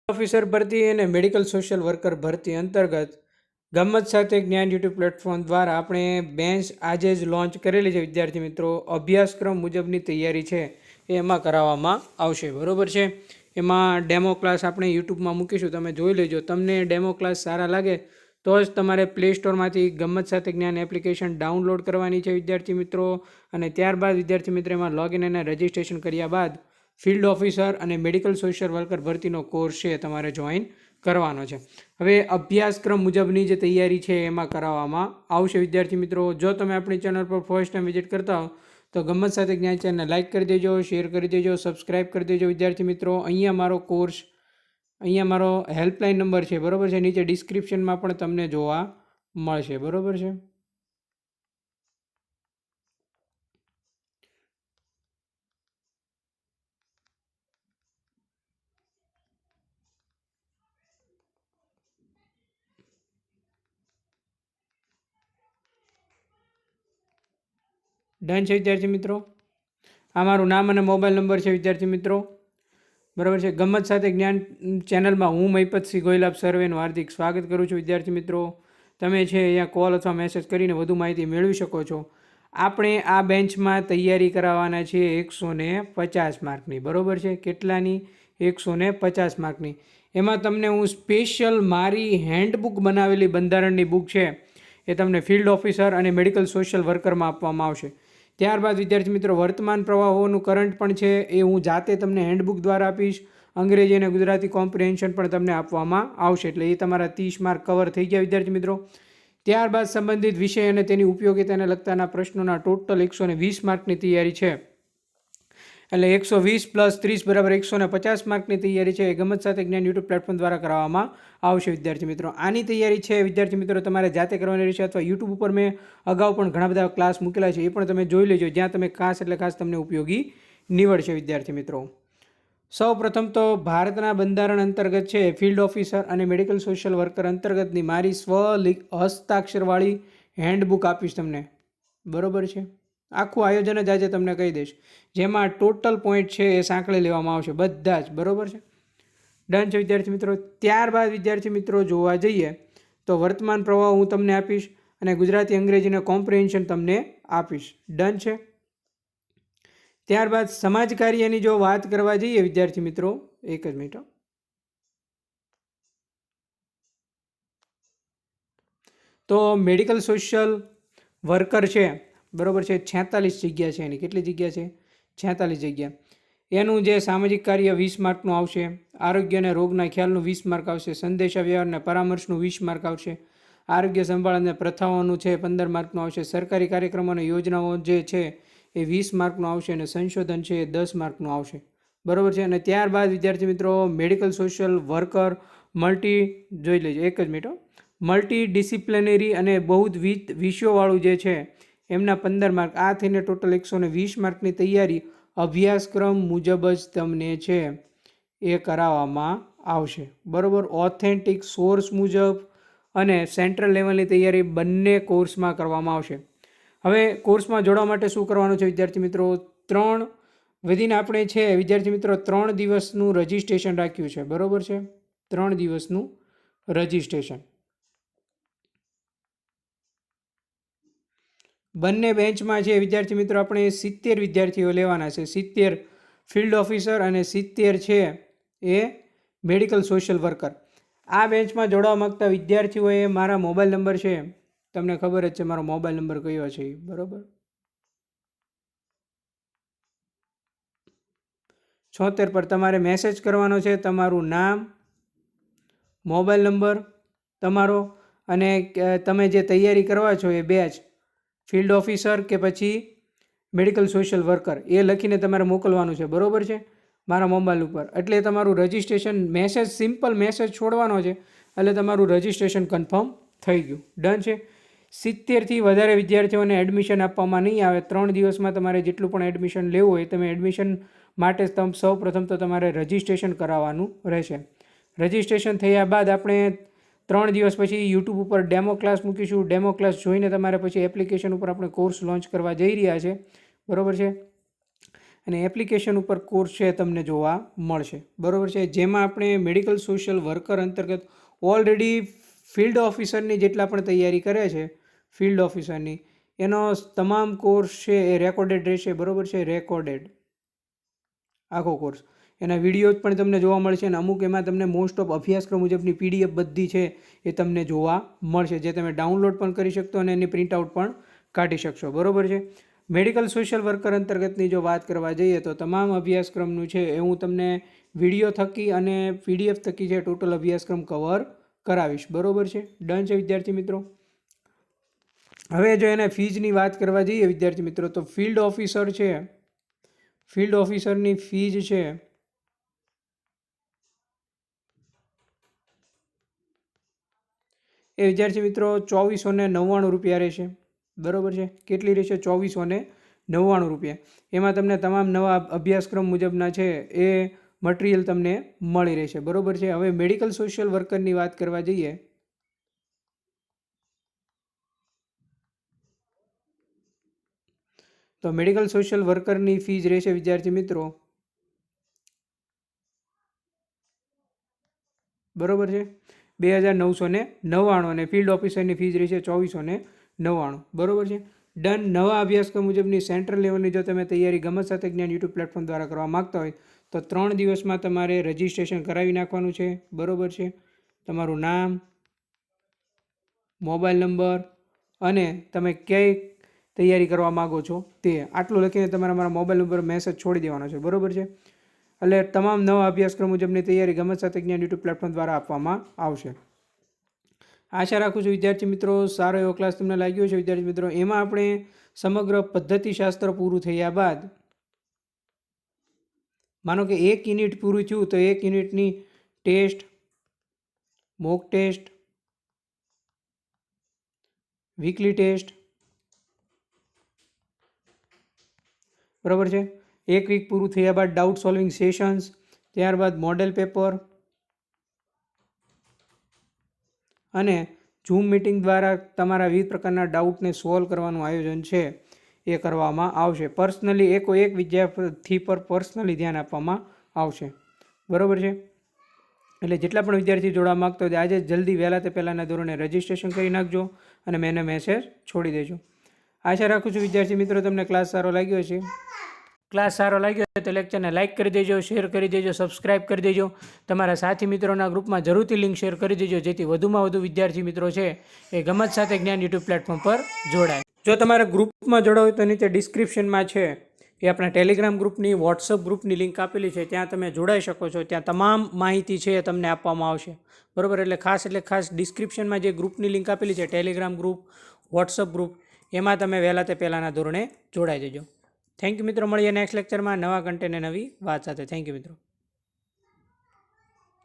Officer ભરતી અને medical social worker ભરતી અંતર્ગત ગમ્મત સાથે જ્ઞાન યુટ્યુબ પ્લેટફોર્મ દ્વારા આપણે બેન્ચ આજે જ લોન્ચ કરેલી છે. વિદ્યાર્થી મિત્રો, અભ્યાસક્રમ મુજબની તૈયારી છે એ એમાં કરાવવામાં આવશે. બરોબર છે. એમાં ડેમો ક્લાસ આપણે યુટ્યુબમાં મૂકીશું, તમે જોઈ લેજો. તમને ડેમો ક્લાસ સારા લાગે તો જ તમારે પ્લે સ્ટોરમાંથી ગમ્મત સાથે જ્ઞાન એપ્લિકેશન ડાઉનલોડ કરવાની છે વિદ્યાર્થી મિત્રો. અને ત્યારબાદ વિદ્યાર્થી મિત્રો એમાં લોગિન અને રજિસ્ટ્રેશન કર્યા બાદ ફિલ્ડ ઓફિસર અને મેડિકલ સોશિયલ વર્કર ભરતીનો કોર્સ છે તમારે જોઈન કરવાનો છે. હવે અભ્યાસક્રમ મુજબની જે તૈયારી છે એમાં કરાવવામાં આવશે વિદ્યાર્થી મિત્રો. જો તમે આપણી ચેનલ પર ફર્સ્ટ ટાઈમ વિઝિટ કરતા હો તો ગમ્મત સાથે જ્ઞાન ચેનલને લાઇક કરી દેજો, શેર કરી દેજો, સબસ્ક્રાઇબ કરી દેજો વિદ્યાર્થી મિત્રો. અહીંયા મારો કોર્સ, અહીંયા મારો હેલ્પલાઇન નંબર છે, બરાબર છે. નીચે ડિસ્ક્રિપ્શનમાં પણ તમને જોવા મળશે, બરાબર છે. ડન છે વિદ્યાર્થી મિત્રો. આ મારું નામ અને મોબાઈલ નંબર છે વિદ્યાર્થી મિત્રો, બરાબર છે. ગમ્મત સાથે જ્ઞાન ચેનલમાં હું મહિપતસિંહ ગોયલ આપ સર્વેનું હાર્દિક સ્વાગત કરું છું વિદ્યાર્થી મિત્રો. તમે છે અહીંયા કોલ અથવા મેસેજ કરીને વધુ માહિતી મેળવી શકો છો. આપણે આ બેન્ચમાં તૈયારી કરાવવાના છીએ 150 માર્કની, બરાબર છે. કેટલાની? 150 માર્કની. એમાં તમને હું સ્પેશિયલ મારી હેન્ડબુક બનાવેલી બંધારણની બુક છે એ તમને ફિલ્ડ ઓફિસર અને મેડિકલ સોશિયલ વર્કરમાં આપવામાં આવશે. ત્યારબાદ વિદ્યાર્થી મિત્રો વર્તમાન પ્રવાહોનું કરંટ પણ છે એ હું જાતે તમને હેન્ડબુક દ્વારા આપીશ. અંગ્રેજી અને ગુજરાતી કોમ્પ્રિહેન્શન પણ તમને આપવામાં આવશે, એટલે એ તમારા 30 માર્ક કવર થઈ ગયા વિદ્યાર્થી મિત્રો. ત્યારબાદ સંબંધિત વિષય અને તેની ઉપયોગિતાને લગતાના પ્રશ્નોના ટોટલ 120 માર્કની તૈયારી છે. એટલે 120 + 30 = 150 માર્કની તૈયારી છે એ ગમ્મત સાથે જ્ઞાન યુટ્યુબ પ્લેટફોર્મ દ્વારા કરવામાં આવશે વિદ્યાર્થી મિત્રો. આની તૈયારી છે વિદ્યાર્થી મિત્રો તમારે જાતે કરવાની રહેશે, અથવા યુટ્યુબ ઉપર મેં અગાઉ પણ ઘણા બધા ક્લાસ મૂકેલા છે, એ પણ તમે જોઈ લેજો, જ્યાં તમે ખાસ એટલે ખાસ તમને ઉપયોગી નીવડશે વિદ્યાર્થી મિત્રો. સૌ પ્રથમ તો ભારતના બંધારણ અંતર્ગત છે ફિલ્ડ ઓફિસર અને મેડિકલ સોશિયલ વર્કર અંતર્ગતની મારી હસ્તાક્ષરવાળી હેન્ડબુક આપીશ તમને, બરાબર છે. આખું આયોજન જ આજે તમને કહી દઈશ, જેમાં ટોટલ પોઈન્ટ છે એ સાંકળી લેવામાં આવશે બધા જ, બરાબર છે. ડન છે વિદ્યાર્થી મિત્રો. ત્યારબાદ વિદ્યાર્થી મિત્રો જોવા જઈએ તો વર્તમાન પ્રવાહ હું તમને આપીશ અને ગુજરાતી અંગ્રેજીના કોમ્પ્રિહેન્શન તમને આપીશ. ડન છે. ત્યારબાદ સમાજ કાર્યની જો વાત કરવા જઈએ વિદ્યાર્થી મિત્રો, એક જ મિનિટ, તો મેડિકલ સોશિયલ વર્કર છે, બરાબર છે. 46 જગ્યા છે એની. કેટલી જગ્યા છે? 46 જગ્યા. એનું જે સામાજિક કાર્ય 20 માર્કનું આવશે, આરોગ્ય અને રોગના ખ્યાલનું 20 માર્ક આવશે, સંદેશા વ્યવહાર અને પરામર્શનું 20 માર્ક આવશે, આરોગ્ય સંભાળ અને પ્રથાઓનું છે 15 માર્કનું આવશે, સરકારી કાર્યક્રમો અને યોજનાઓ જે છે એ 20 માર્કનું આવશે, અને સંશોધન છે એ 10 માર્કનું આવશે, બરાબર છે. અને ત્યારબાદ વિદ્યાર્થી મિત્રો મેડિકલ સોશિયલ વર્કર જોઈ લેજો, એક જ મિનિટ, મલ્ટી ડિસિપ્લિનરી અને બહુવિધ વિષયોવાળું જે છે એમના 15 માર્ક. આ થઈને ટોટલ 120 માર્કની તૈયારી અભ્યાસક્રમ મુજબ જ તમને છે એ કરાવવામાં આવશે, બરાબર. ઓથેન્ટિક સોર્સ મુજબ અને સેન્ટ્રલ લેવલની તૈયારી બંને કોર્સમાં કરવામાં આવશે. હવે કોર્સમાં જોડવા માટે શું કરવાનું છે વિદ્યાર્થી મિત્રો? 3 વિધિન આપણે છે વિદ્યાર્થી મિત્રો 3 દિવસનું રજિસ્ટ્રેશન રાખ્યું છે, બરાબર છે. 3 દિવસનું રજિસ્ટ્રેશન. બંને બેન્ચમાં છે વિદ્યાર્થી મિત્રો આપણે 70 વિદ્યાર્થીઓ લેવાના છે. 70 ફિલ્ડ ઓફિસર અને 70 છે એ મેડિકલ સોશિયલ વર્કર. આ બેન્ચમાં જોડાવા માગતા વિદ્યાર્થીઓએ મારા મોબાઈલ નંબર છે, તમને ખબર જ છે મારો મોબાઈલ નંબર કયો છે, બરાબર, 76 પર તમારે મેસેજ કરવાનો છે, તમારું નામ, મોબાઈલ નંબર તમારો, અને તમે જે તૈયારી કરવા છો એ બેચ ફિલ્ડ ઓફિસર કે પછી મેડિકલ સોશિયલ વર્કર એ લખીને તમારે મોકલવાનું છે, બરાબર છે, મારા મોબાઈલ ઉપર. એટલે તમારું રજિસ્ટ્રેશન મેસેજ, સિમ્પલ મેસેજ છોડવાનો છે, એટલે તમારું રજિસ્ટ્રેશન કન્ફર્મ થઈ ગયું. ડન છે. 70થી વધારે વિદ્યાર્થીઓને એડમિશન આપવામાં નહીં આવે. 3 દિવસમાં તમારે જેટલું પણ એડમિશન લેવું હોય તમે એડમિશન માટે સૌ પ્રથમ તો તમારે રજિસ્ટ્રેશન કરાવવાનું રહેશે. રજિસ્ટ્રેશન થયા બાદ આપણે 3 દિવસ પછી યુટ્યુબ ઉપર ડેમો ક્લાસ મૂકીશું. ડેમો ક્લાસ જોઈને તમારે પછી એપ્લિકેશન ઉપર આપણે કોર્સ લોન્ચ કરવા જઈ રહ્યા છે, બરાબર છે. અને એપ્લિકેશન ઉપર કોર્સ છે તમને જોવા મળશે, બરાબર છે. જેમાં આપણે મેડિકલ સોશિયલ વર્કર અંતર્ગત ઓલરેડી ફિલ્ડ ઓફિસરની જેટલા પણ તૈયારી કરે છે ફિલ્ડ ઓફિસરની, એનો તમામ કોર્સ છે એ રેકોર્ડેડ રહેશે, બરાબર છે. રેકોર્ડેડ આખો કોર્સ, એના વિડીયો પણ તમને જોવા મળશે અને અમુક એમાં તમને મોસ્ટ ઓફ અભ્યાસક્રમ મુજબની PDF બધી છે એ તમને જોવા મળશે, જે તમે ડાઉનલોડ પણ કરી શકશો અને એની પ્રિન્ટઆઉટ પણ કાઢી શકશો, બરાબર છે. મેડિકલ સોશિયલ વર્કર અંતર્ગતની જો વાત કરવા જઈએ તો તમામ અભ્યાસક્રમનું છે એ હું તમને વિડીયો થકી અને PDF થકી છે ટોટલ અભ્યાસક્રમ કવર કરાવીશ, બરાબર છે. ડન છે વિદ્યાર્થી મિત્રો. હવે જો એને ફીઝની વાત કરવા જઈએ વિદ્યાર્થી મિત્રો, તો ફિલ્ડ ઓફિસર છે, ફિલ્ડ ઓફિસરની ફીઝ છે એ વિદ્યાર્થી મિત્રો 2499 રૂપિયા રહેશે, બરાબર છે. કેટલી રહેશે? 2499 રૂપિયા. એમાં તમને તમામ નવા અભ્યાસક્રમ મુજબના છે એ મટીરિયલ તમને મળી રહેશે, બરાબર છે. હવે મેડિકલ સોશિયલ વર્કરની વાત કરવા જઈએ તો મેડિકલ સોશિયલ વર્કરની ફીઝ રહેશે વિદ્યાર્થી મિત્રો, બરાબર છે, 2999 અને ફિલ્ડ ઓફિસરની ફીઝ રહેશે 2499, બરાબર છે. ડન. નવા અભ્યાસક્રમ મુજબની સેન્ટ્રલ લેવલની જો તમે તૈયારી ગમત સાથે જ્ઞાન યુટ્યુબ પ્લેટફોર્મ દ્વારા કરવા માગતા હોય તો 3 દિવસમાં તમારે રજિસ્ટ્રેશન કરાવી નાખવાનું છે, બરાબર છે. તમારું નામ, મોબાઈલ નંબર અને તમે ક્યાંય તૈયારી કરવા માગો છો તે આટલું લખીને તમારા મારા મોબાઈલ નંબર મેસેજ છોડી દેવાનો છે, બરાબર છે. એટલે તમામ નવા અભ્યાસક્રમ મુજબની તૈયારી ગમત સાથે જ્ઞાન યુટ્યુબ પ્લેટફોર્મ દ્વારા આપવામાં આવશે. આશા રાખું છું વિદ્યાર્થી મિત્રો સારો એવો ક્લાસ તમને લાગ્યો છે વિદ્યાર્થી મિત્રો. એમાં આપણે સમગ્ર પદ્ધતિશાસ્ત્ર પૂરું થયા બાદ માનો કે 1 યુનિટ પૂરું થયું તો 1 યુનિટની test, mock test, weekly test, બરાબર છે. 1 વીક પૂરું થયા બાદ ડાઉટ સોલ્વિંગ સેશન્સ, ત્યારબાદ મોડેલ પેપર અને ઝૂમ મિટિંગ દ્વારા તમારા વિવિધ પ્રકારના ડાઉટને સોલ્વ કરવાનું આયોજન છે એ કરવામાં આવશે. પર્સનલી એક વિદ્યાર્થી પર પર્સનલી ધ્યાન આપવામાં આવશે, બરાબર છે. એટલે જેટલા પણ વિદ્યાર્થી જોડવા માગતો હોય આજે જલ્દી વહેલા તે પહેલાંના ધોરણે રજિસ્ટ્રેશન કરી નાખજો અને મેં એને મેસેજ છોડી દેજો. આશા રાખું છું વિદ્યાર્થી મિત્રો તમને ક્લાસ સારો લાગ્યો છે. ક્લાસ સારો લાગ્યો હોય તો લેક્ચરને લાઇક કરી દેજો, શેર કરી દેજો, સબસ્ક્રાઇબ કરી દેજો. તમારા સાથી મિત્રોના ગ્રુપમાં જરૂરથી લિંક શેર કરી દેજો, જેથી વધુમાં વધુ વિદ્યાર્થી મિત્રો છે એ ગમત સાથે જ્ઞાન યુટ્યુબ પ્લેટફોર્મ પર જોડાય. જો તમારે ગ્રુપમાં જોડાવું તો નીચે ડિસ્ક્રિપ્શનમાં છે એ આપણા ટેલિગ્રામ ગ્રુપની, વોટ્સઅપ ગ્રુપની લિંક આપેલી છે, ત્યાં તમે જોડાઈ શકો છો. ત્યાં તમામ માહિતી છે એ તમને આપવામાં આવશે, બરાબર. એટલે ખાસ ડિસ્ક્રિપ્શનમાં જે ગ્રુપની લિંક આપેલી છે ટેલિગ્રામ ગ્રુપ, વોટ્સઅપ ગ્રુપ, એમાં તમે વહેલા તે પહેલાંના ધોરણે જોડાઈ જજો. થેન્ક યુ મિત્રો. મળીએ નેક્સ્ટ લેક્ચરમાં નવા કન્ટેન્ટ અને નવી વાત સાથે. થેન્ક યુ મિત્રો.